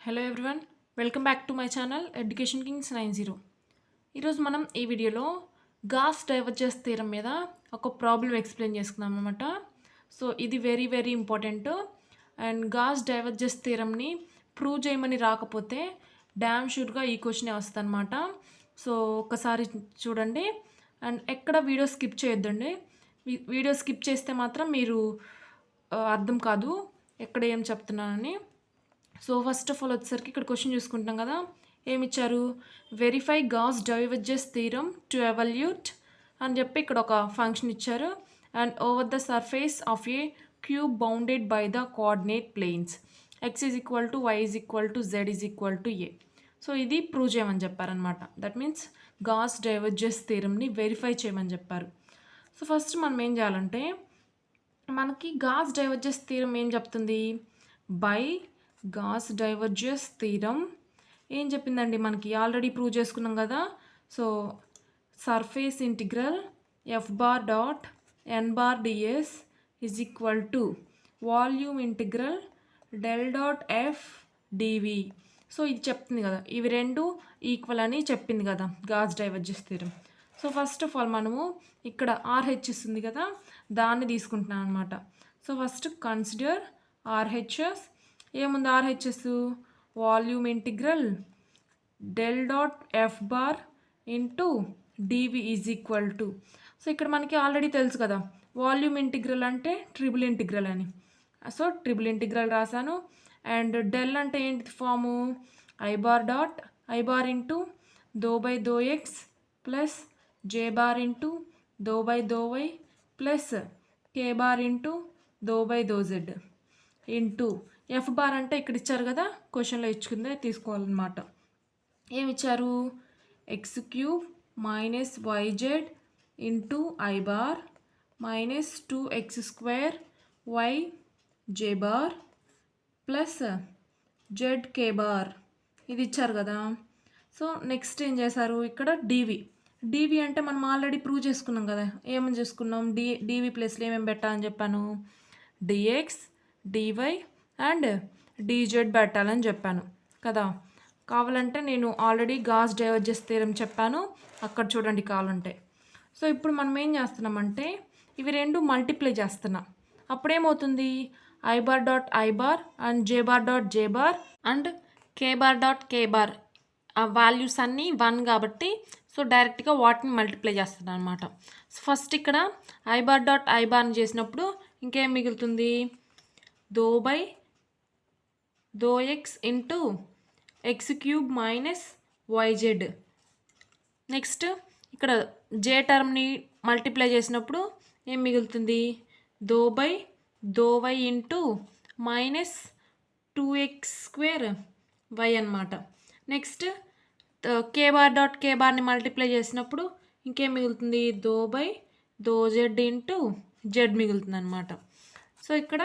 Hello everyone, welcome back to my channel education Kings 90. ఈరోజు మనం ఈ వీడియోలో గాస్ డైవర్జెన్స్ థీరం మీద ఒక ప్రాబ్లం ఎక్స్ప్లెయిన్ చేసుకుందాం అనమాట. సో ఇది very very important. And Gauss divergence థీరంని ప్రూవ్ చేయమని రాకపోతే డ్యామ్ షూర్గా ఈ క్వశ్చనే వస్తుంది అనమాట. సో ఒకసారి చూడండి అండ్ ఎక్కడ వీడియో స్కిప్ చేయొద్దండి. వీడియో స్కిప్ చేస్తే మాత్రం మీరు అర్థం కాదు ఎక్కడ ఏం చెప్తున్నానని. సో ఫస్ట్ ఆఫ్ ఆల్ వచ్చేసరికి ఇక్కడ క్వశ్చన్ చూసుకుంటాం కదా, ఏమి ఇచ్చారు, verify Gauss divergence theorem to evaluate అని చెప్పి ఇక్కడ ఒక ఫంక్షన్ ఇచ్చారు. And over the surface of a cube bounded by the coordinate planes x is equal to why is equal to Z is equal to a. So ఇది prove చేయమని చెప్పారనమాట. That means Gauss divergence థీరంని verify చేయమని చెప్పారు. So first మనం ఏం చేయాలంటే, మనకి గాస్ డైవర్జెన్స్ థీరం ఏం చెప్తుంది, బై గాస్ డైవర్జెన్స్ థీరం ఏం చెప్పిందండి, మనకి ఆల్రెడీ ప్రూవ్ చేసుకున్నాం కదా. So surface integral F bar dot N bar ds is equal to volume integral del dot F dv. So ఇది చెప్తుంది కదా, ఇవి రెండు ఈక్వల్ అని చెప్పింది కదా Gauss divergence theorem. So first of all మనము ఇక్కడ ఆర్హెచ్ఎస్ ఉంది కదా, దాన్ని తీసుకుంటున్నాం అనమాట. So first consider RHS. ఏముంది RHS, volume integral del dot F bar into dv is equal to. So ఇక్కడ మనకి ఆల్రెడీ తెలుసు కదా, వాల్యూమ్ ఇంటిగ్రల్ అంటే ట్రిపుల్ ఇంటిగ్రల్ అని. సో ట్రిపుల్ ఇంటిగ్రల్ రాశాను. అండ్ డెల్ అంటే ఏంటి ఫాము, i bar dot I bar into do by though x plus j bar into do by though y plus k bar into do by though Z into f bar అంటే ఇక్కడ ఇచ్చారు కదా, క్వశ్చన్లో ఇచ్చుకుందే తీసుకోవాలన్నమాట. ఏమి ఇచ్చారు, x cube minus y z into i bar minus 2x square y j bar plus z k bar, ఇది ఇచ్చారు కదా. సో నెక్స్ట్ ఏం చేశారు, ఇక్కడ డివి అంటే మనం ఆల్రెడీ ప్రూవ్ చేసుకున్నాం కదా. ఏమని చేసుకున్నాం, డివి ప్లేస్లో ఏమేమి పెట్టాలని చెప్పాను, డిఎక్స్ డివై అండ్ డీజెడ్ పెట్టాలని చెప్పాను కదా. కావాలంటే నేను ఆల్రెడీ గాస్ డైవర్జెన్స్ థీరం చెప్పాను, అక్కడ చూడండి కావాలంటే. సో ఇప్పుడు మనం ఏం చేస్తున్నామంటే, ఇవి రెండు మల్టిప్లై చేస్తున్నాం. అప్పుడేమవుతుంది, I bar dot I bar and J bar dot J bar and K bar dot K bar ఆ వాల్యూస్ అన్నీ 1 కాబట్టి సో డైరెక్ట్గా వాటిని మల్టిప్లై చేస్తున్నాను అనమాట. సో ఫస్ట్ ఇక్కడ ఐ బార్ డాట్ ఐ బార్ని చేసినప్పుడు ఇంకేం మిగులుతుంది, doe by though X into X cube minus YZ. Next ఇక్కడ జే టర్మ్ని మల్టిప్లై చేసినప్పుడు ఏం మిగులుతుంది, doe by though Y into minus 2x square Y అన్నమాట. Next K bar dot K బార్ని మల్టిప్లై చేసినప్పుడు ఇంకేం మిగులుతుంది, doe by though Z into Z మిగులుతుంది అనమాట. సో ఇక్కడ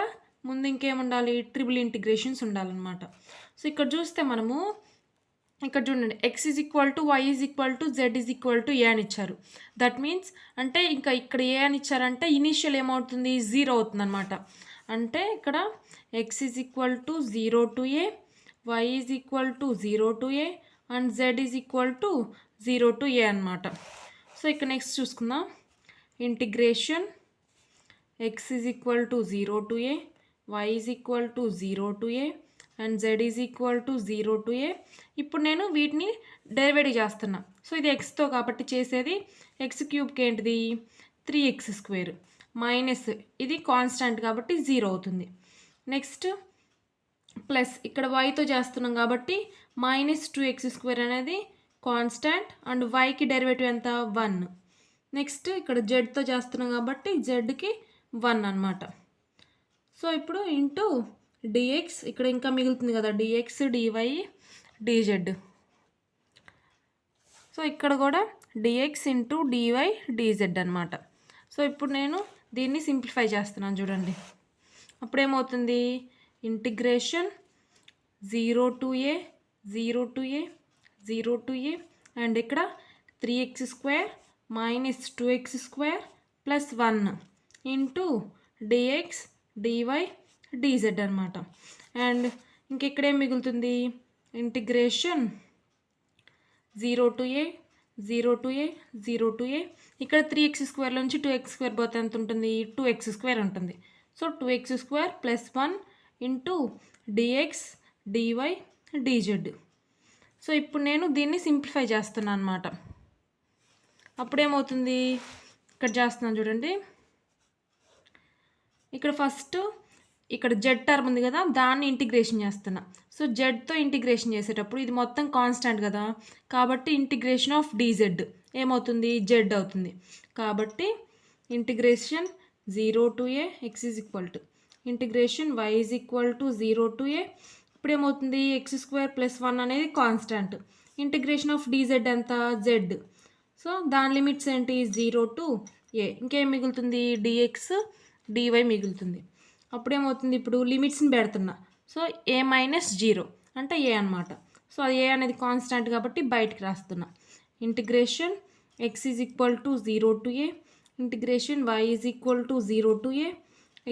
ముందు ఇంకేం ఉండాలి, ట్రిపుల్ ఇంటిగ్రేషన్స్ ఉండాలన్నమాట. సో ఇక్కడ చూస్తే మనము ఇక్కడ చూడండి, X is equal to why is equal to Z is equal to A అని ఇచ్చారు. దట్ మీన్స్ అంటే ఇంకా ఇక్కడ ఏ అని ఇచ్చారంటే ఇనీషియల్ ఏమవుతుంది, 0 అవుతుంది అనమాట. అంటే ఇక్కడ X is equal to 0 to A, why is equal to 0 to A and Z is equal to 0 to A అనమాట. సో ఇక్కడ నెక్స్ట్ చూసుకుందాం, integration X is equal to 0 to A, y is equal to 0 to A and z is equal to 0 to A. ఇప్పుడు నేను వీటిని derivative చేస్తున్నా. So ఇది ఎక్స్తో కాబట్టి చేసేది, ఎక్స్ క్యూబ్కి ఏంటిది 3x స్క్వేర్ మైనస్ ఇది కాన్స్టాంట్ కాబట్టి 0 అవుతుంది. నెక్స్ట్ ప్లస్ ఇక్కడ వైతో చేస్తున్నాం కాబట్టి మైనస్ 2x స్క్వేర్ అనేది కాన్స్టాంట్ అండ్ వైకి డెరివేటివ్ ఎంత 1. నెక్స్ట్ ఇక్కడ జెడ్తో చేస్తున్నాం కాబట్టి జెడ్కి 1 అనమాట. సో ఇప్పుడు ఇంటూ డిఎక్స్, ఇక్కడ ఇంకా మిగులుతుంది కదా డిఎక్స్ డివై డిజెడ్. సో ఇక్కడ కూడా డిఎక్స్ ఇంటూ డివై డిజెడ్ అనమాట. సో ఇప్పుడు నేను దీన్ని సింప్లిఫై చేస్తున్నాను చూడండి. అప్పుడేమవుతుంది, integration 0 to A 0 to A 0 to A and ఇక్కడ 3x square minus 2x square plus 1 into dx dy dz అనమాట. అండ్ ఇంకెక్కడేం మిగులుతుంది, integration 0 to a 0 to a 0 to a ఇక్కడ 3x² నుంచి 2x² పోతే ఎంత ఉంటుంది 2x² ఉంటుంది. So 2x² plus 1 into dx dy dz. So ఇప్పుడు నేను దీన్ని సింప్లిఫై చేస్తున్నాను అనమాట. అప్పుడేమవుతుంది ఇక్కడ చేస్తున్నాను చూడండి. ఇక్కడ ఫస్ట్ ఇక్కడ జెడ్ టర్మ్ ఉంది కదా, దాన్ని ఇంటిగ్రేషన్ చేస్తున్నా. సో జెడ్తో ఇంటిగ్రేషన్ చేసేటప్పుడు ఇది మొత్తం కాన్స్టాంట్ కదా, కాబట్టి ఇంటిగ్రేషన్ ఆఫ్ dz ఏమవుతుంది జెడ్ అవుతుంది. కాబట్టి integration 0 to a x is equal to integration y is equal to 0 to a. ఇప్పుడు ఏమవుతుంది x² ప్లస్ 1 అనేది కాన్స్టాంట్. ఇంటిగ్రేషన్ ఆఫ్ dz ఎంత z. సో దాని లిమిట్స్ ఏంటి 0 to a. ఇంకేం మిగులుతుంది dx dy మిగులుతుంది. అప్పుడేమవుతుంది ఇప్పుడు లిమిట్స్ని పెడుతున్నా. సో a మైనస్ 0 అంటే a అనమాట. సో అది a అనేది కాన్స్టాంట్ కాబట్టి బయటికి రాస్తున్నా. Integration x is equal to 0 to a integration y is equal to 0 to a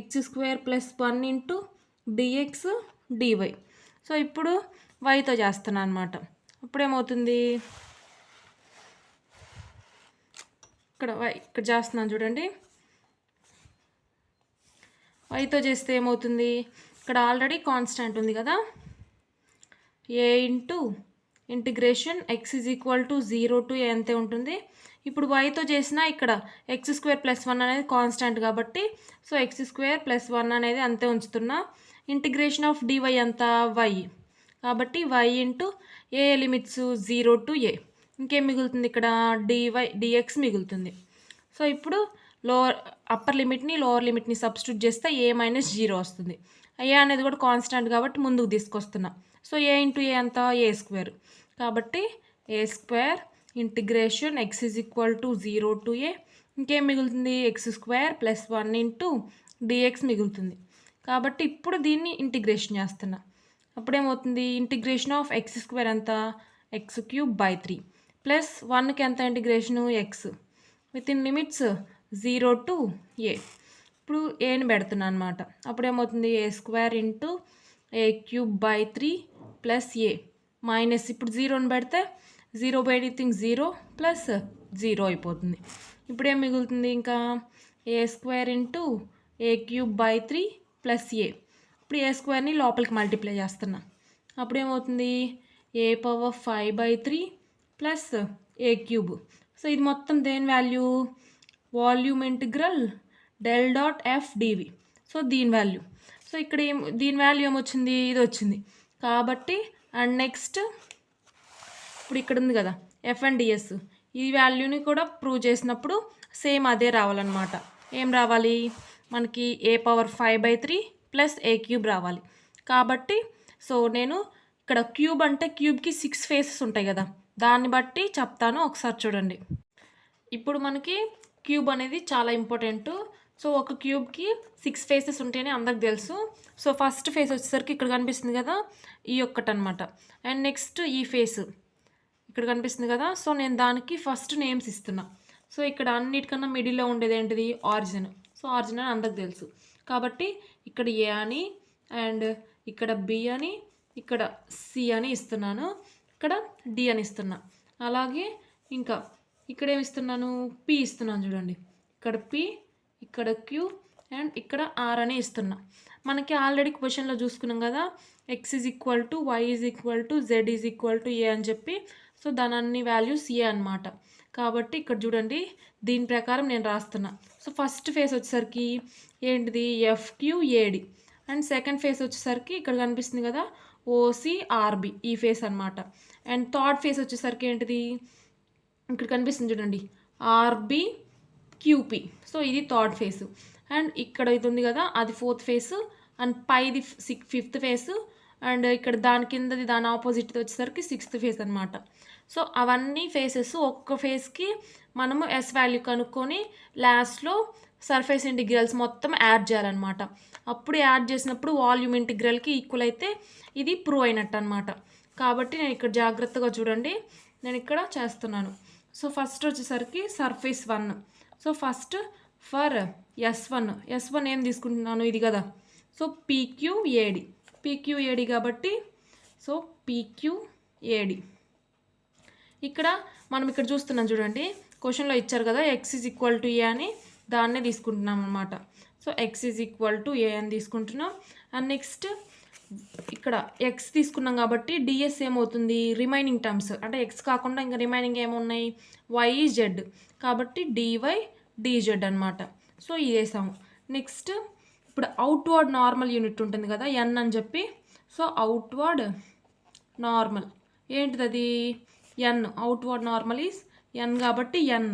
x² plus 1 into dx dy. So ఇప్పుడు yతో చేస్తున్నా అనమాట. అప్పుడేమవుతుంది ఇక్కడ చేస్తున్నాను చూడండి. yతో చేస్తే ఏమవుతుంది ఇక్కడ ఆల్రెడీ కాన్స్టాంట్ ఉంది కదా, a into integration x is equal to 0 to a అంతే ఉంటుంది. ఇప్పుడు yతో చేసిన ఇక్కడ x² ప్లస్ 1 అనేది కాన్స్టాంట్ కాబట్టి సో x² ప్లస్ 1 అనేది అంతే ఉంచుతున్నా. ఇంటిగ్రేషన్ ఆఫ్ dy అంత y కాబట్టి y into A limits 0 to a. ఇంకేం మిగులుతుంది ఇక్కడ dy dx మిగులుతుంది. సో ఇప్పుడు అప్పర్ లిమిట్ని లోవర్ లిమిట్ని సబ్స్టిట్యూట్ చేస్తే a మైనస్ 0 వస్తుంది. a అనేది కూడా కాన్స్టాంట్ కాబట్టి ముందుకు తీసుకొస్తున్నా. సో a ఇంటూ a అంతా a² కాబట్టి a² integration x is equal to 0 to a. ఇంకేం మిగులుతుంది x² ప్లస్ 1 ఇంటూ dx మిగులుతుంది. కాబట్టి ఇప్పుడు దీన్ని ఇంటిగ్రేషన్ చేస్తున్నా. అప్పుడేమవుతుంది ఇంటిగ్రేషన్ ఆఫ్ x² ఎంత x³/3 ప్లస్ 1కి ఎంత integration x with in limits 0 to a. ఇప్పుడు ఏని పెడుతున్నా అనమాట. అప్పుడేమవుతుంది a² into a³/3 plus a minus ఇప్పుడు 0ని పెడితే 0/0 ప్లస్ 0 అయిపోతుంది. ఇప్పుడు ఏం మిగులుతుంది ఇంకా a² into a³/3 plus a. ఇప్పుడు a²ని లోపలికి మల్టిప్లై చేస్తున్నా. అప్పుడేమవుతుంది a⁵/3 ప్లస్ a³. సో ఇది మొత్తం దేని value volume integral del dot f dv. So దీని వాల్యూ. సో ఇక్కడ దీని వాల్యూ ఏమొచ్చింది ఇది వచ్చింది కాబట్టి అండ్ నెక్స్ట్ ఇప్పుడు ఇక్కడ ఉంది కదా f అండ్ ds ఈ వాల్యూని కూడా ప్రూవ్ చేసినప్పుడు సేమ్ అదే రావాలన్నమాట. ఏం రావాలి మనకి a⁵/3 ప్లస్ a³ రావాలి. కాబట్టి సో నేను ఇక్కడ క్యూబ్ అంటే క్యూబ్కి 6 ఫేసెస్ ఉంటాయి కదా, దాన్ని బట్టి చెప్తాను ఒకసారి చూడండి. ఇప్పుడు మనకి క్యూబ్ అనేది చాలా ఇంపార్టెంట్. సో ఒక క్యూబ్కి 6 ఫేసెస్ ఉంటాయని అందరికి తెలుసు. సో ఫస్ట్ ఫేస్ వచ్చేసరికి ఇక్కడ కనిపిస్తుంది కదా ఈ ఒక్కటి అనమాట. అండ్ నెక్స్ట్ ఈ ఫేస్ ఇక్కడ కనిపిస్తుంది కదా. సో నేను దానికి ఫస్ట్ నేమ్స్ ఇస్తున్నా. సో ఇక్కడ అన్నిటికన్నా మిడిల్లో ఉండేది ఏంటిది ఆరిజిన్. సో ఆరిజిన్ అని అందరికి తెలుసు కాబట్టి ఇక్కడ ఏ అని అండ్ ఇక్కడ బి అని ఇక్కడ సి అని ఇస్తున్నాను, ఇక్కడ డి అని ఇస్తున్నా. అలాగే ఇంకా ఇక్కడ ఏమి ఇస్తున్నాను పి ఇస్తున్నాను చూడండి. ఇక్కడ పి ఇక్కడ క్యూ అండ్ ఇక్కడ ఆర్ అని ఇస్తున్నా. మనకి ఆల్రెడీ క్వశ్చన్లో చూసుకున్నాం కదా x is equal to y is equal to z is equal to A అని చెప్పి. సో దాని అన్ని వాల్యూస్ ఏ అనమాట. కాబట్టి ఇక్కడ చూడండి దీని ప్రకారం నేను రాస్తున్నా. సో ఫస్ట్ ఫేస్ వచ్చేసరికి ఏంటిది FQAD అండ్ సెకండ్ ఫేస్ వచ్చేసరికి ఇక్కడ కనిపిస్తుంది కదా OCRB ఈ ఫేస్ అనమాట. అండ్ థర్డ్ ఫేస్ వచ్చేసరికి ఏంటిది ఇక్కడ కనిపిస్తుంది చూడండి RBQP. సో ఇది థర్డ్ ఫేస్. అండ్ ఇక్కడ ఇది ఉంది కదా అది ఫోర్త్ ఫేస్ అండ్ పైది ఫిఫ్త్ ఫేస్ అండ్ ఇక్కడ దాని కిందది దాని ఆపోజిట్ వచ్చేసరికి సిక్స్త్ ఫేస్ అనమాట. సో అవన్నీ ఫేసెస్ ఒక్క ఫేస్కి మనము ఎస్ వాల్యూ కనుక్కొని లాస్ట్లో సర్ఫేస్ ఇంటిగ్రల్స్ మొత్తం యాడ్ చేయాలన్నమాట. అప్పుడు యాడ్ చేసినప్పుడు వాల్యూమ్ ఇంటిగ్రల్కి ఈక్వల్ అయితే ఇది ప్రూవ్ అయినట్టు అనమాట. కాబట్టి నేను ఇక్కడ జాగ్రత్తగా చూడండి, నేను ఇక్కడ చేస్తున్నాను. సో ఫస్ట్ వచ్చేసరికి surface 1. So first for S1 ఏం తీసుకుంటున్నాను ఇది కదా. సో PQAD కాబట్టి సో PQAD. ఇక్కడ మనం ఇక్కడ చూస్తున్నాం చూడండి, క్వశ్చన్లో ఇచ్చారు కదా x = a అని, దాన్నే తీసుకుంటున్నాం అనమాట. సో x = a అని తీసుకుంటున్నాం. అండ్ నెక్స్ట్ ఇక్కడ x తీసుకున్నాం కాబట్టి ds ఏమవుతుంది, రిమైనింగ్ టర్మ్స్ అంటే x కాకుండా ఇంకా రిమైనింగ్ ఏమున్నాయి, y z, కాబట్టి dy dz అనమాట. సో ఇది వేసాము. నెక్స్ట్ ఇప్పుడు అవుట్వర్డ్ నార్మల్ యూనిట్ ఉంటుంది కదా n అని చెప్పి, సో అవుట్వర్డ్ నార్మల్ ఏంటిది, అది n. Outward normal is n కాబట్టి n.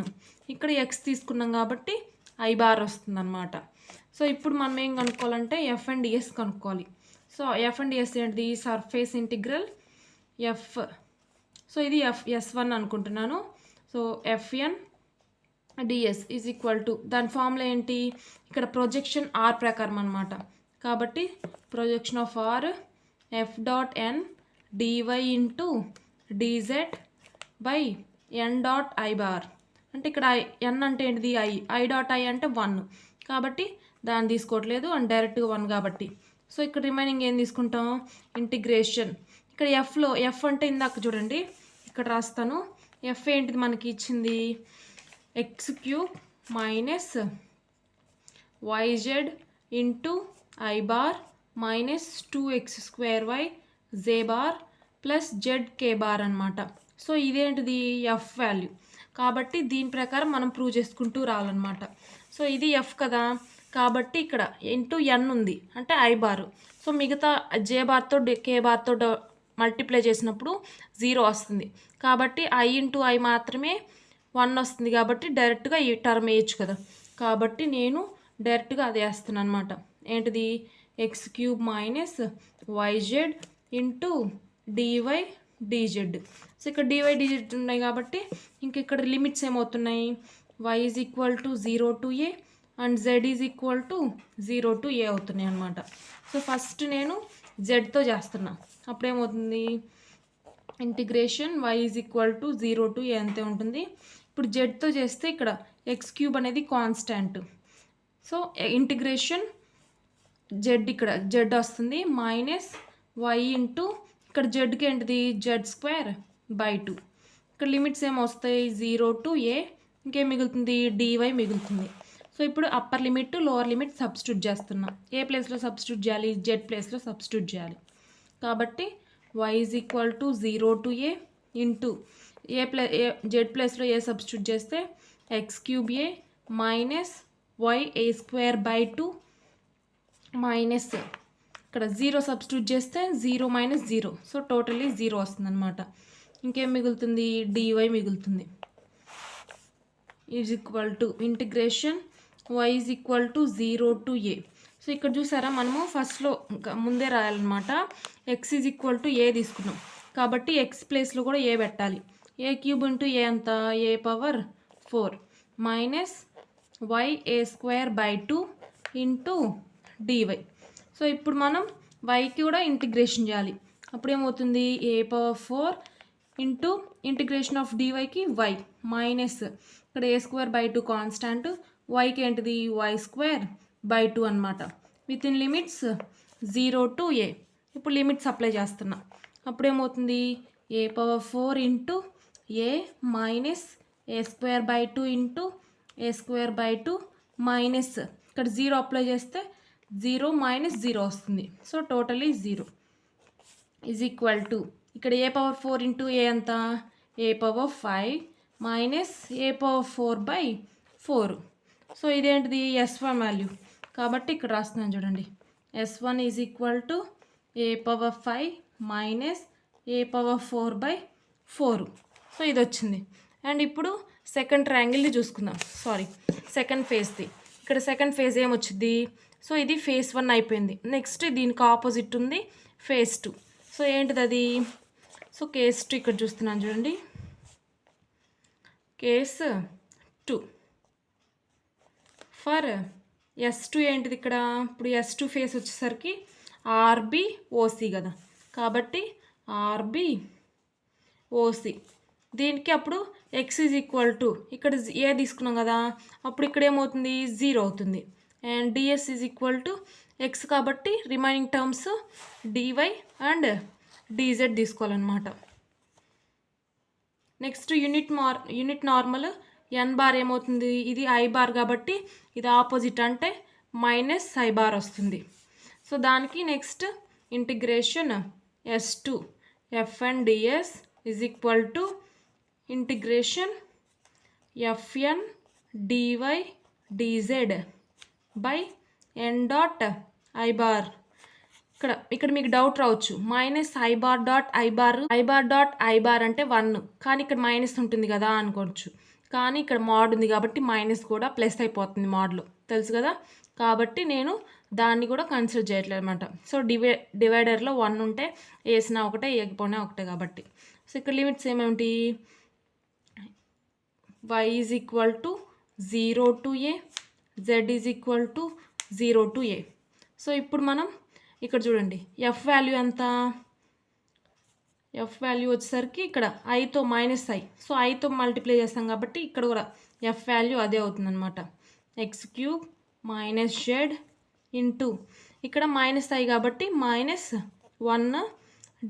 ఇక్కడ x తీసుకున్నాం కాబట్టి i బార్ వస్తుంది అనమాట. సో ఇప్పుడు మనం ఏం కనుక్కోవాలంటే f అండ్ s కనుక్కోవాలి. సో f అండ్ s ఏంటిది, సర్ఫేస్ ఇంటిగ్రల్ f. సో ఇది s1 అనుకుంటున్నాను. So fn ds is equal to, దాని ఫార్ములా ఏంటి, ఇక్కడ ప్రొజెక్షన్ r ప్రకారం అనమాట. కాబట్టి projection of r f dot n dy into dz by n dot i bar. అంటే ఇక్కడ n అంటే ఏంటిది, i డాట్ i అంటే 1, కాబట్టి దాన్ని తీసుకోవట్లేదు, అండ్ డైరెక్ట్గా 1 కాబట్టి. సో ఇక్కడ రిమైనింగ్ ఏం తీసుకుంటాం, ఇంటిగ్రేషన్. ఇక్కడ ఎఫ్లో ఎఫ్ అంటే ఇందాక చూడండి ఇక్కడ రాస్తాను, ఎఫ్ ఏంటిది మనకి ఇచ్చింది, x³ minus yz into i bar minus 2x² z bar plus zk bar అనమాట. సో ఇదేంటిది ఎఫ్ వాల్యూ, కాబట్టి దీని ప్రకారం మనం ప్రూవ్ చేసుకుంటూ రావాలన్నమాట. సో ఇది ఎఫ్ కదా, కాబట్టి ఇక్కడ ఇంటూ n ఉంది అంటే i బారు. సో మిగతా j బార్తో k బార్తో మల్టిప్లై చేసినప్పుడు 0 వస్తుంది, కాబట్టి i ఇంటూ i మాత్రమే 1 వస్తుంది, కాబట్టి డైరెక్ట్గా ఈ టర్మ్ వేయచ్చు కదా. కాబట్టి నేను డైరెక్ట్గా అదే వేస్తున్నాను అనమాట. ఏంటిది, x³ minus yz into dy dz. So ఇక్కడ dy dz ఉన్నాయి కాబట్టి ఇంక ఇక్కడ లిమిట్స్ ఏమవుతున్నాయి, y is equal to 0 to a and z is equal to 0 to a అవుతున్నాయి అనమాట. సో ఫస్ట్ నేను zతో చేస్తున్నా, అప్పుడేమవుతుంది, integration y is equal to 0 to a అంతే ఉంటుంది. ఇప్పుడు zతో చేస్తే ఇక్కడ x³ అనేది కాన్స్టాంట్. సో ఇంటిగ్రేషన్ z, ఇక్కడ z వస్తుంది మైనస్ y ఇంటూ ఇక్కడ zకి ఏంటిది z²/2. ఇక్కడ లిమిట్స్ ఏమొస్తాయి, 0 to a, ఇంకేం మిగులుతుంది, dy మిగులుతుంది. సో ఇప్పుడు upper limit lower limit substitute చేస్తున్నాం. ఏ ప్లేస్లో సబ్స్టిట్యూట్ చేయాలి, z ప్లేస్లో సబ్స్టిట్యూట్ చేయాలి. కాబట్టి y is equal to 0 to a into z ప్లేస్లో ఏ సబ్స్టిట్యూట్ చేస్తే x³ మైనస్ ya² మైనస్ ఇక్కడ 0 సబ్స్టిట్యూట్ చేస్తే 0 మైనస్ 0, సో టోటలీ 0 వస్తుంది అనమాట. ఇంకేం మిగులుతుంది, dy మిగులుతుంది. Is equal to integration y is equal to 0 to a. So ఇక్కడ చూసారా, మనము ఫస్ట్లో ఇంకా ముందే రాయాలన్నమాట. x is equal to a తీసుకున్నాం కాబట్టి x ప్లేస్లో కూడా a పెట్టాలి. a³ ఇంటూ a అంత a⁴ minus ya² into dy. So ఇప్పుడు మనం yకి కూడా ఇంటిగ్రేషన్ చేయాలి, అప్పుడు ఏమవుతుంది, a⁴ ఇంటూ ఇంటిగ్రేషన్ ఆఫ్ dyకి y మైనస్ ఇక్కడ a²/2 కాన్స్టాంట్, yకి ఏంటిది y²/2 అనమాట. Within limits 0 to a. ఇప్పుడు లిమిట్స్ అప్లై చేస్తున్నా, అప్పుడు ఏమవుతుంది, a⁴ into a minus a²/2 into a²/2 minus ఇక్కడ 0 అప్లై చేస్తే 0 మైనస్ 0 వస్తుంది. So totally 0 is equal to ఇక్కడ a⁴ ఇంటూ a అంతా a⁵ మైనస్ a⁴/4. సో ఇదేంటిది s1 వాల్యూ, కాబట్టి ఇక్కడ రాస్తున్నాను చూడండి, s1 is equal to a⁵ minus a⁴/4. So ఇది వచ్చింది. అండ్ ఇప్పుడు సెకండ్ ట్రయాంగిల్ని చూసుకుందాం, సెకండ్ ఫేజ్ది. ఇక్కడ సెకండ్ ఫేజ్ ఏమొచ్చింది, సో ఇది ఫేజ్ 1 అయిపోయింది. నెక్స్ట్ దీనికి ఆపోజిట్ ఉంది ఫేజ్ 2. సో ఏంటిది అది, సో కేస్ 2 ఇక్కడ చూస్తున్నాను చూడండి, కేస్ 2 ఫర్ S2 ఏంటిది ఇక్కడ, ఇప్పుడు S2 ఫేస్ వచ్చేసరికి RBOC కదా, కాబట్టి RBOC. దీనికి అప్పుడు x ఈజ్ ఈక్వల్ టు ఇక్కడ a తీసుకున్నాం కదా, అప్పుడు ఇక్కడ ఏమవుతుంది, 0 అవుతుంది. And ds is equal to x, కాబట్టి remaining terms dy and dz తీసుకోవాలన్నమాట. నెక్స్ట్ యూనిట్ నార్మల్ ఎన్ బార్ ఏమవుతుంది, ఇది ఐ బార్ కాబట్టి ఇది ఆపోజిట్ అంటే మైనస్ ఐ బార్ వస్తుంది. సో దానికి next integration s2 fn ds is equal to integration fn dy dz by n dot I bar. ఇక్కడ మీకు డౌట్ రావచ్చు, minus I bar dot I bar అంటే 1, కానీ ఇక్కడ మైనస్ ఉంటుంది కదా అనుకోవచ్చు. కానీ ఇక్కడ మాడ్ ఉంది కాబట్టి మైనస్ కూడా ప్లస్ అయిపోతుంది మాడ్లో, తెలుసు కదా. కాబట్టి నేను దాన్ని కూడా కన్సిడర్ చేయట్లేదు అనమాట. సో డివైడర్లో 1 ఉంటే వేసినా ఒకటే, వేయకపోయినా ఒకటే కాబట్టి. సో ఇక్కడ లిమిట్స్ ఏమేమిటి, y is equal to 0 to a, z is equal to 0 to a. So ఇప్పుడు మనం ఇక్కడ చూడండి ఎఫ్ వాల్యూ ఎంత, ఎఫ్ వాల్యూ వచ్చేసరికి ఇక్కడ ఐతో మైనస్ ఐ, సో ఐతో మల్టిప్లై చేస్తాం కాబట్టి ఇక్కడ కూడా ఎఫ్ వాల్యూ అదే అవుతుందన్నమాట. X cube minus Z into ఇక్కడ మైనస్ ఐ కాబట్టి మైనస్ 1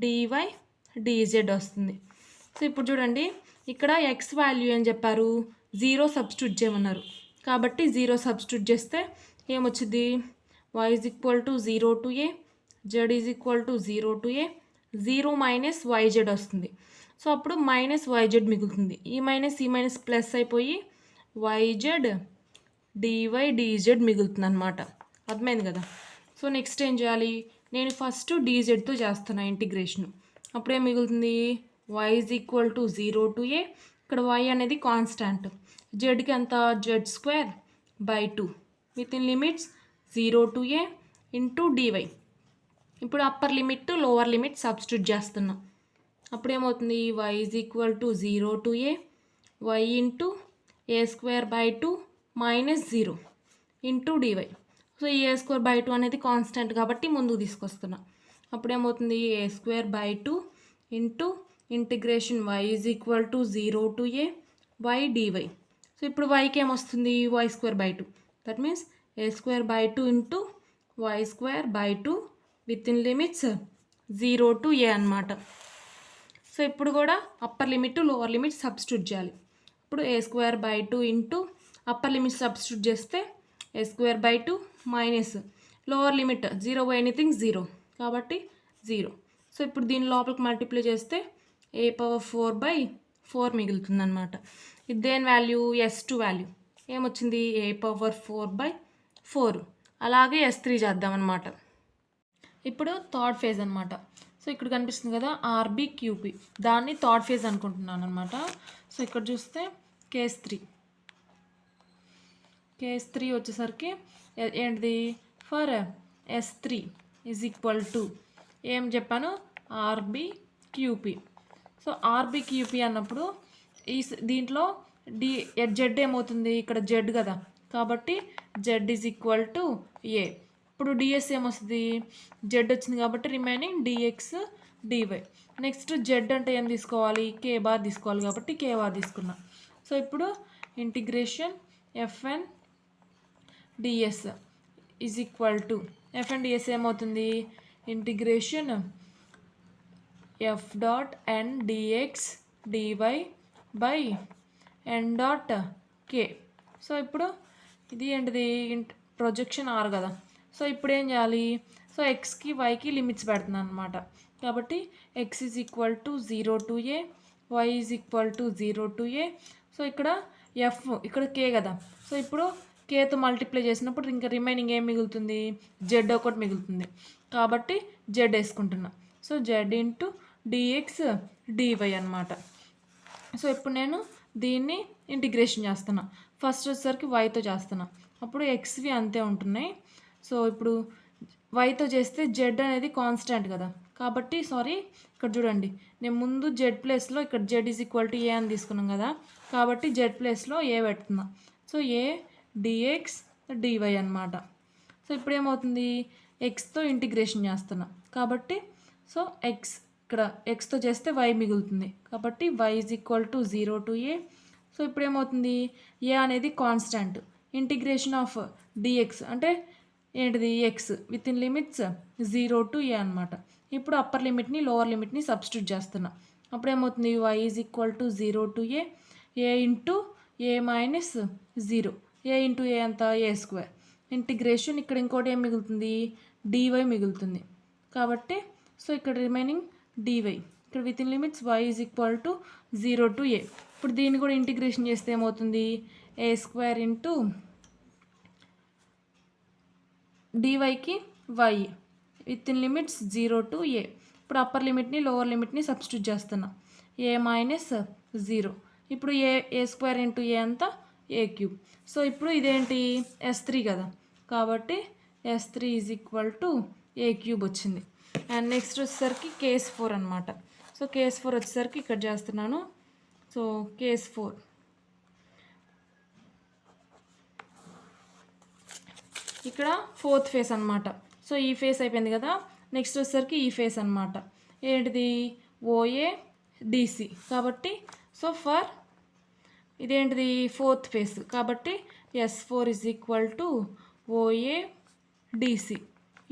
డివై డిజెడ్ వస్తుంది. సో ఇప్పుడు చూడండి ఇక్కడ ఎక్స్ వాల్యూ ఏం చెప్పారు, 0 సబ్స్టిట్యూట్ చేయమన్నారు కాబట్టి 0 సబ్స్టిట్యూట్ చేస్తే ఏమొచ్చింది, y is equal to 0 to a, z is equal to 0 to a, 0 minus yz వస్తుంది. సో అప్పుడు మైనస్ yz మిగులుతుంది. ఈ మైనస్ ప్లస్ అయిపోయి yz dy dz మిగులుతుంది అనమాట. అర్థమైంది కదా. సో నెక్స్ట్ ఏం చేయాలి, నేను ఫస్ట్ dzతో చేస్తున్నా ఇంటిగ్రేషన్. అప్పుడు ఏం మిగులుతుంది, y is equal to 0 to a, ఇక్కడ y అనేది కాన్స్టాంట్, జెడ్కి అంత z² by 2 with in limits 0 to a into dy. ఇప్పుడు upper limit lower limit substitute చేస్తున్నాం. అప్పుడు ఏమవుతుంది, y is equal to 0 to a, y into a² by 2 minus 0 into dy. So ఈ a² by 2 అనేది constant కాబట్టి ముందుకు తీసుకొస్తున్నా. అప్పుడు ఏమవుతుంది, a² by 2 into integration y is equal to 0 to a y dy. So ఇప్పుడు yకి ఏమొస్తుంది, y² by 2, that means a² by 2 into y² by 2 with in limits 0 to a అనమాట. So ఇప్పుడు కూడా upper limit lower limit substitute చేయాలి. ఇప్పుడు a² by 2 into upper limit substitute చేస్తే a² by 2 minus lower limit 0 by anything 0 కాబట్టి 0. So ఇప్పుడు దీని లోపలికి మల్టిప్లై చేస్తే a⁴/4 మిగులుతుంది అనమాట. ఇది దేని వాల్యూ, s2 వాల్యూ ఏమొచ్చింది, a⁴/4. అలాగే s3 చేద్దామన్నమాట. ఇప్పుడు థర్డ్ ఫేజ్ అనమాట. సో ఇక్కడ కనిపిస్తుంది కదా RBQP, దాన్ని థర్డ్ ఫేజ్ అనుకుంటున్నాను అనమాట. సో ఇక్కడ చూస్తే కేస్ 3 వచ్చేసరికి ఏంటిది, for s3 is equal to ఏం చెప్పాను, RBQP. సో RBQP అన్నప్పుడు దీంట్లో జెడ్ ఏమవుతుంది, ఇక్కడ జెడ్ కదా కాబట్టి Z is equal to A. ఇప్పుడు డిఎస్ ఏమొస్తుంది, జెడ్ వచ్చింది కాబట్టి remaining dx dy. Next Z అంటే ఏం తీసుకోవాలి, కే బార్ తీసుకోవాలి కాబట్టి కే బార్ తీసుకున్నా. సో ఇప్పుడు integration FN ds is equal to FN ds ఏమవుతుంది, integration F dot N dx dy by N dot K. So ఇప్పుడు ఇది ఏంటిది, ప్రొజెక్షన్ ఆర్ కదా. సో ఇప్పుడు ఏం చేయాలి, సో ఎక్స్కి వైకి లిమిట్స్ పెడుతున్నాను అనమాట. కాబట్టి x is equal to 0 to a, y is equal to 0 to a. So ఇక్కడ ఎఫ్, ఇక్కడ కే కదా. సో ఇప్పుడు కేతో మల్టిప్లై చేసినప్పుడు ఇంకా రిమైనింగ్ ఏం మిగులుతుంది, జెడ్ ఒకటి మిగులుతుంది కాబట్టి జెడ్ వేసుకుంటున్నా. So Z into dx dy అనమాట. సో ఇప్పుడు నేను దీన్ని ఇంటిగ్రేషన్ చేస్తున్నా. ఫస్ట్ వచ్చేసరికి వైతో చేస్తున్నా, అప్పుడు ఎక్స్వి అంతే ఉంటున్నాయి. సో ఇప్పుడు వైతో చేస్తే జెడ్ అనేది కాన్స్టాంట్ కదా కాబట్టి ఇక్కడ చూడండి నేను ముందు జెడ్ ప్లేస్లో ఇక్కడ z is equal to A అని తీసుకున్నాం కదా కాబట్టి జెడ్ ప్లేస్లో ఏ పెడుతున్నా. సో ఏ డిఎక్స్ డివై అనమాట. సో ఇప్పుడు ఏమవుతుంది, ఎక్స్తో ఇంటిగ్రేషన్ చేస్తున్నా కాబట్టి సో ఎక్స్ ఇక్కడ ఎక్స్తో చేస్తే వై మిగులుతుంది కాబట్టి y is equal to 0 to a. So ఇప్పుడు ఏమవుతుంది, ఏ అనేది కాన్స్టాంట్, ఇంటిగ్రేషన్ ఆఫ్ డిఎక్స్ అంటే ఏంటిది X within limits 0 to a అనమాట. ఇప్పుడు అప్పర్ లిమిట్ని లోవర్ లిమిట్ని సబ్స్టిట్యూట్ చేస్తున్నా. అప్పుడు ఏమవుతుంది, y is equal to 0 to A into A minus 0. A into A అంత ఏ స్క్వేర్. ఇంటిగ్రేషన్ ఇక్కడ ఇంకోటి ఏం మిగులుతుంది, dy మిగులుతుంది. కాబట్టి సో ఇక్కడ రిమైనింగ్ dy. ఇక్కడ within limits y is equal to 0 to A. ఇప్పుడు దీన్ని కూడా ఇంటిగ్రేషన్ చేస్తే ఏమవుతుంది, ఏ స్క్వేర్ ఇంటూ dyకి y within limits 0 to A. ఇప్పుడు అప్పర్ లిమిట్ని లోవర్ లిమిట్ని సబ్స్టిట్యూట్ చేస్తున్నా. A minus 0. ఇప్పుడు ఏ స్క్వేర్ ఇంటూ ఏ అంతా ఏ క్యూబ్. సో ఇప్పుడు ఇదేంటి, S3 కదా, కాబట్టి S3 is equal to A cube వచ్చింది. అండ్ నెక్స్ట్ వచ్చేసరికి కేస్ 4 అనమాట. సో కేస్ 4 వచ్చేసరికి ఇక్కడ చేస్తున్నాను. సో కేస్ 4 ఇక్కడ 4th ఫేస్ అనమాట. సో ఈ ఫేస్ అయిపోయింది కదా, నెక్స్ట్ వచ్చేసరికి ఈ ఫేస్ అనమాట. ఏంటిది, ఓఏ డిసి. కాబట్టి సో ఫర్ ఇదేంటిది 4th ఫేస్, కాబట్టి S4 is equal to OA DC.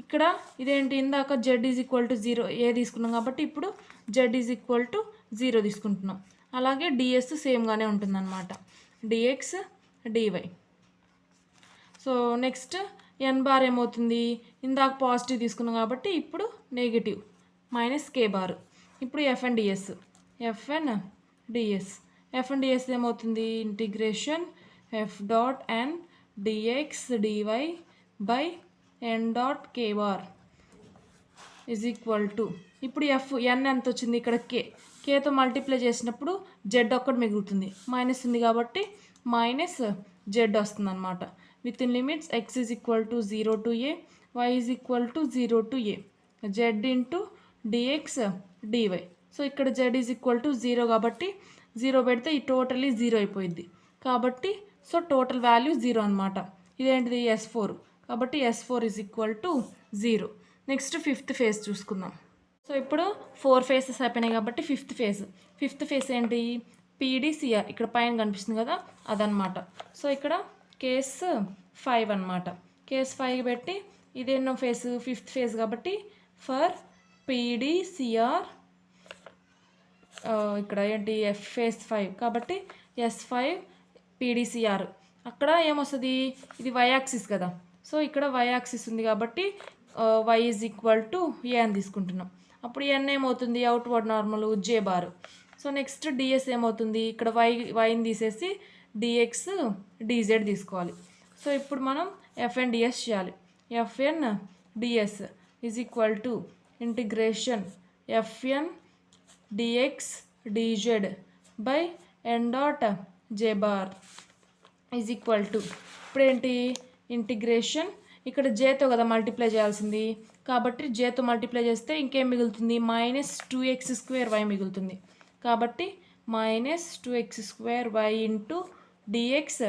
ఇక్కడ ఇదేంటి, ఇందాక z is equal to 0 a తీసుకున్నాం కాబట్టి ఇప్పుడు జెడ్ ఈజ్ ఈక్వల్ టు 0 తీసుకుంటున్నాం. అలాగే డిఎస్ సేమ్గానే ఉంటుందన్నమాట, dx dy. So next n bar ఏమవుతుంది, ఇందాక పాజిటివ్ తీసుకున్నాం కాబట్టి ఇప్పుడు నెగిటివ్ మైనస్ కే బార్. ఇప్పుడు ఎఫ్ఎన్ డిఎస్, ఎఫ్ఎన్ డిఎస్ ఏమవుతుంది, integration F dot N dx dy by N dot K bar is equal to, ఇప్పుడు ఎన్ ఎంత వచ్చింది, ఇక్కడ కేతో మల్టిప్లై చేసినప్పుడు జెడ్ ఒక్కటి మిగులుతుంది, మైనస్ ఉంది కాబట్టి మైనస్ జెడ్ వస్తుంది అనమాట. Within limits x is equal to 0 to A, why is equal to 0 to a, z into dx dy. So ఇక్కడ జెడ్ ఈజ్ ఈక్వల్ టు 0 కాబట్టి 0 పెడితే ఈ టోటలీ 0 అయిపోయింది. కాబట్టి సో టోటల్ వాల్యూ 0 అనమాట. ఇదేంటిది, S4. కాబట్టి S4 is equal to 0. Next 5th phase చూసుకుందాం. సో ఇప్పుడు 4 ఫేసెస్ అయిపోయినాయి కాబట్టి 5th ఫేజ్ ఏంటి, పీడీసీఆర్. ఇక్కడ పైన కనిపిస్తుంది కదా, అదనమాట. సో ఇక్కడ కేస్ 5 అనమాట. కేస్ 5 పెట్టి ఇదేన్నో ఫేజ్, 5th ఫేజ్ కాబట్టి ఫర్ పీడీసీఆర్ ఇక్కడ ఏంటి ఫేజ్ 5 కాబట్టి S5 పీడీసీఆర్. అక్కడ ఏమొస్తుంది, ఇది వై యాక్సిస్ కదా, సో ఇక్కడ వై యాక్సిస్ ఉంది కాబట్టి y is equal to A అని తీసుకుంటున్నాం. అప్పుడు ఎన్ ఏమవుతుంది, అవుట్వర్డ్ నార్మల్ జే బార్. సో నెక్స్ట్ డిఎస్ ఏమవుతుంది, ఇక్కడ వైని తీసేసి డిఎక్స్ డిజెడ్ తీసుకోవాలి. సో ఇప్పుడు మనం ఎఫ్ఎన్ డిఎస్ చేయాలి. F n ds is equal to integration f n dx dz by N dot J bar is equal to, ఇప్పుడేంటి ఇంటిగ్రేషన్, ఇక్కడ జేతో కదా మల్టిప్లై చేయాల్సింది కాబట్టి జేతో మల్టిప్లై చేస్తే ఇంకేం మిగులుతుంది, మైనస్ 2x² మిగులుతుంది. కాబట్టి minus 2x² into dx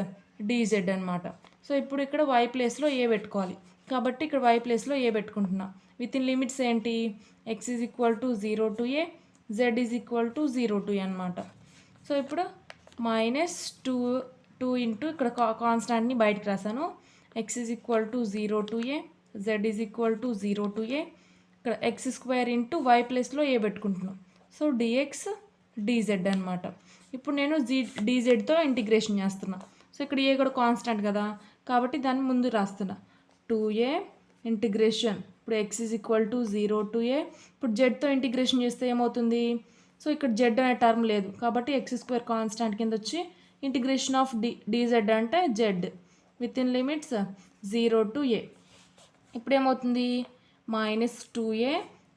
dz అనమాట. సో ఇప్పుడు ఇక్కడ y ప్లేస్లో ఏ పెట్టుకోవాలి కాబట్టి ఇక్కడ y ప్లేస్లో ఏ పెట్టుకుంటున్నా. విత్ ఇన్ లిమిట్స్ ఏంటి, x is equal to 0 to A, z is equal to 0 to A అనమాట. సో ఇప్పుడు మైనస్ 2 ఇంటూ ఇక్కడ కాన్స్టాంట్ని బయటకు రాశాను. x is equal to 0 to A, z is equal to 0 to A, ఇక్కడ x² into y ప్లేస్లో ఏ పెట్టుకుంటున్నాం. So dx dz అనమాట. ఇప్పుడు నేను డిజెడ్తో ఇంటిగ్రేషన్ చేస్తున్నా. సో ఇక్కడ ఏ కూడా కాన్స్టాంట్ కదా కాబట్టి దాన్ని ముందు రాస్తున్నా. 2a ఇంటిగ్రేషన్, ఇప్పుడు x is equal to 0 to A. ఇప్పుడు జెడ్తో ఇంటిగ్రేషన్ చేస్తే ఏమవుతుంది, సో ఇక్కడ జెడ్ అనే టర్మ్ లేదు కాబట్టి x² కాన్స్టాంట్ కింద వచ్చి ఇంటిగ్రేషన్ ఆఫ్ డిజెడ్ అంటే Z within limits 0 to A. ఇప్పుడు ఏమవుతుంది, మైనస్ 2a.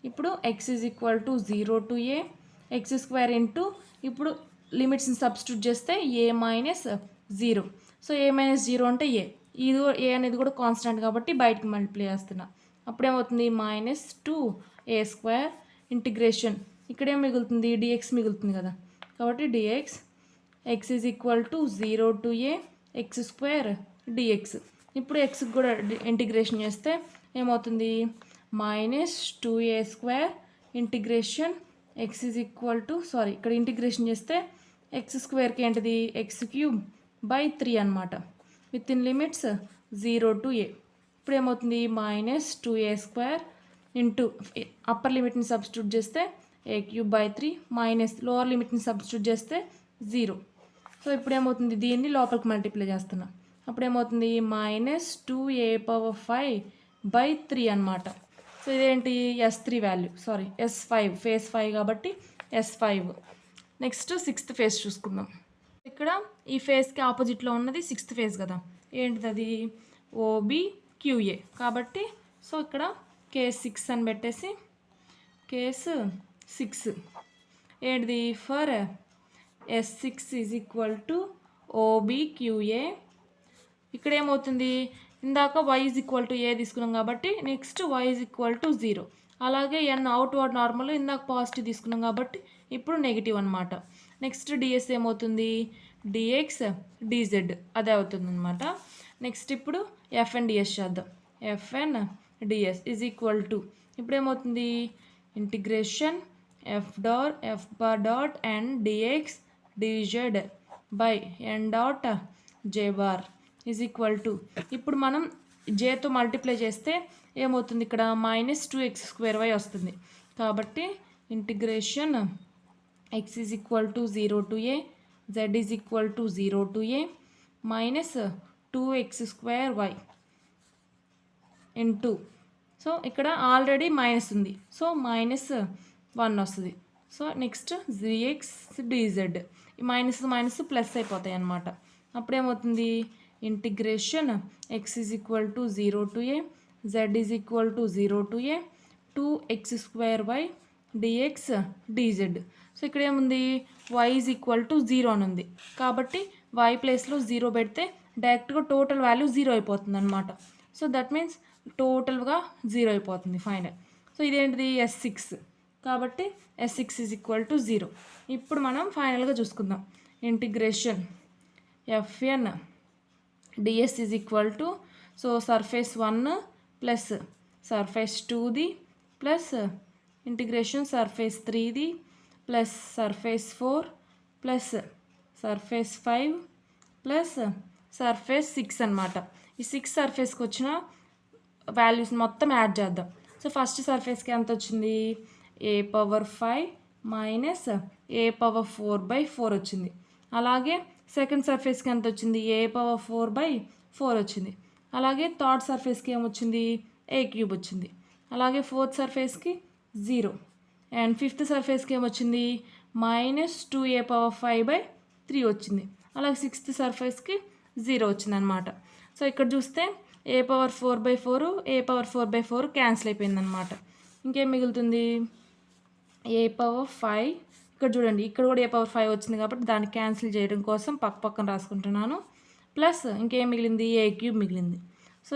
ఇప్పుడు x is equal to 0 to A, x² into ఇప్పుడు లిమిట్స్ని సబ్స్టిట్యూట్ చేస్తే A minus 0. So A minus 0 అంటే ఇది ఏ అనేది కూడా కాన్స్టాంట్ కాబట్టి బయటకు మల్టిప్లై చేస్తున్నా. అప్పుడేమవుతుంది, మైనస్ 2a² ఇంటిగ్రేషన్, ఇక్కడేం మిగులుతుంది, డిఎక్స్ మిగులుతుంది కదా కాబట్టి dx, x is equal to 0 to A, x² dx. ఇప్పుడు ఎక్స్కి కూడా ఇంటిగ్రేషన్ చేస్తే ఏమవుతుంది, minus 2a² integration x is equal to ఇక్కడ ఇంటిగ్రేషన్ చేస్తే x²కి ఏంటిది x³ బై 3 అనమాట. Within limits 0 to A. ఇప్పుడు ఏమవుతుంది, మైనస్ 2a² ఇంటూ అప్పర్ లిమిట్ని సబ్స్టిట్యూట్ చేస్తే a³/3 మైనస్ లోవర్ లిమిట్ని సబ్స్టిట్యూట్ చేస్తే 0. సో ఇప్పుడు ఏమవుతుంది, దీన్ని లోపలికి మల్టిప్లై చేస్తున్నా, అప్పుడు ఏమవుతుంది -2a⁵/3 అనమాట. సో ఇదేంటి S3 value, sorry S5, phase 5 కాబట్టి S5. నెక్స్ట్ 6th ఫేజ్ చూసుకుందాం. ఇక్కడ ఈ ఫేజ్కి ఆపోజిట్లో ఉన్నది 6th ఫేజ్ కదా, ఏంటిది అది OBQA కాబట్టి సో ఇక్కడ కేస్ 6 అని పెట్టేసి కేసు 6 ఏంటిది for S6 is equal to OBQA. ఇక్కడ ఏమవుతుంది, ఇందాక y is equal to a తీసుకున్నాం కాబట్టి next y is equal to 0. అలాగే n అవుట్వర్డ్ నార్మల్ ఇందాక పాజిటివ్ తీసుకున్నాం కాబట్టి ఇప్పుడు నెగిటివ్ అనమాట. నెక్స్ట్ డిఎస్ ఏమవుతుంది, dx dz అదే అవుతుంది అనమాట. నెక్స్ట్ ఇప్పుడు fn ds చేద్దాం. fn ds is equal to ఇప్పుడు ఏమవుతుంది integration f bar dot n dx dz by n dot j bar is equal to ఇప్పుడు మనం jతో మల్టిప్లై చేస్తే ఏమవుతుంది, ఇక్కడ -2x²y వస్తుంది కాబట్టి integration x is equal to 0 to a, z is equal to 0 to a minus 2x²y into so ఇక్కడ already minus ఉంది so -1 వస్తుంది. సో నెక్స్ట్ dx dz ఈ మైనస్ ప్లస్ అయిపోతాయి అన్నమాట. అప్పుడేమవుతుంది integration x is equal to 0 to a, z is equal to 0 to a 2x²y dx dz. So ఇక్కడ ఏముంది y is equal to 0 అని ఉంది కాబట్టి y ప్లేస్లో 0 పెడితే డైరెక్ట్గా టోటల్ వాల్యూ 0 అయిపోతుంది అనమాట. సో దట్ మీన్స్ టోటల్గా 0 అయిపోతుంది ఫైనల్. సో ఇదేంటిది S6 కాబట్టి S6 ఈజ్ ఈక్వల్ టు 0. ఇప్పుడు మనం ఫైనల్గా చూసుకుందాం. Integration fn ds is equal to so surface 1 plus surface 2ది ప్లస్ ఇంటిగ్రేషన్ సర్ఫేస్ 3ది plus surface 4 plus surface 5 plus surface 6 అనమాట. ఈ 6 సర్ఫేస్కి వచ్చిన వాల్యూస్ మొత్తం యాడ్ చేద్దాం. సో ఫస్ట్ సర్ఫేస్కి ఎంత వచ్చింది a⁵ మైనస్ a⁴/4 వచ్చింది. అలాగే సెకండ్ సర్ఫేస్కి ఎంత వచ్చింది a⁴/4 వచ్చింది. అలాగే థర్డ్ సర్ఫేస్కి ఏమొచ్చింది a³ వచ్చింది. అలాగే ఫోర్త్ సర్ఫేస్కి 0 అండ్ ఫిఫ్త్ సర్ఫేస్కి ఏమొచ్చింది -2a⁵/3 వచ్చింది. అలాగే సిక్స్త్ సర్ఫేస్కి 0 వచ్చింది అనమాట. సో ఇక్కడ చూస్తే a⁴/4 a⁴/4 క్యాన్సిల్ అయిపోయింది అనమాట. ఇంకేం మిగులుతుంది a⁵. ఇక్కడ చూడండి ఇక్కడ కూడా a⁵ వచ్చింది కాబట్టి దాన్ని క్యాన్సిల్ చేయడం కోసం పక్కన రాసుకుంటున్నాను. ప్లస్ ఇంకేం మిగిలింది a³ మిగిలింది. సో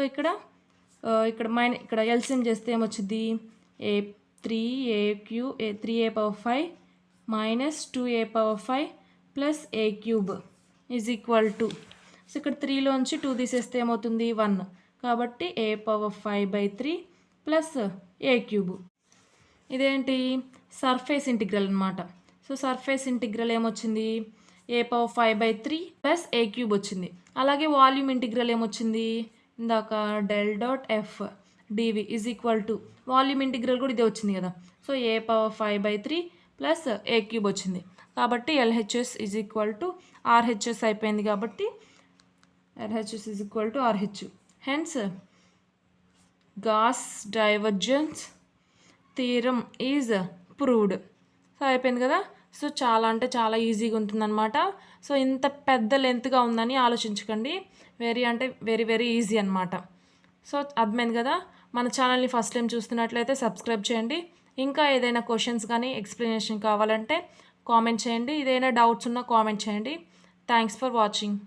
ఇక్కడ ఎల్సిఎం చేస్తే ఏమొచ్చింది a3a⁵ minus 2a⁵ plus a³ is equal to so ఇక్కడ 3లోంచి 2 తీసేస్తే ఏమవుతుంది 1 కాబట్టి a⁵/3 ప్లస్ a³. ఇదేంటి సర్ఫేస్ ఇంటిగ్రల్ అనమాట. సో సర్ఫేస్ ఇంటిగ్రల్ ఏమొచ్చింది a⁵/3 ప్లస్ a³ వచ్చింది. అలాగే వాల్యూమ్ ఇంటిగ్రల్ ఏమొచ్చింది ఇందాక ∇.f dv is equal to volume integral కూడా ఇదే వచ్చింది కదా. సో a⁵/3 ప్లస్ a³ వచ్చింది కాబట్టి LHS is equal to RHS అయిపోయింది కాబట్టి LHS is equal to RH. Hence Gauss divergence theorem is proved. So అయిపోయింది కదా. సో చాలా అంటే చాలా ఈజీగా ఉంటుందన్నమాట. సో ఇంత పెద్ద లెంత్గా ఉందని ఆలోచించకండి, వెరీ ఈజీ అనమాట. సో అర్థమైంది కదా. మన ఛానల్ని ఫస్ట్ టైం చూస్తున్నట్లయితే సబ్స్క్రైబ్ చేయండి. ఇంకా ఏదైనా క్వశ్చన్స్ కానీ ఎక్స్ప్లెనేషన్ కావాలంటే కామెంట్ చేయండి. ఏదైనా డౌట్స్ ఉన్నా కామెంట్ చేయండి. Thanks for watching.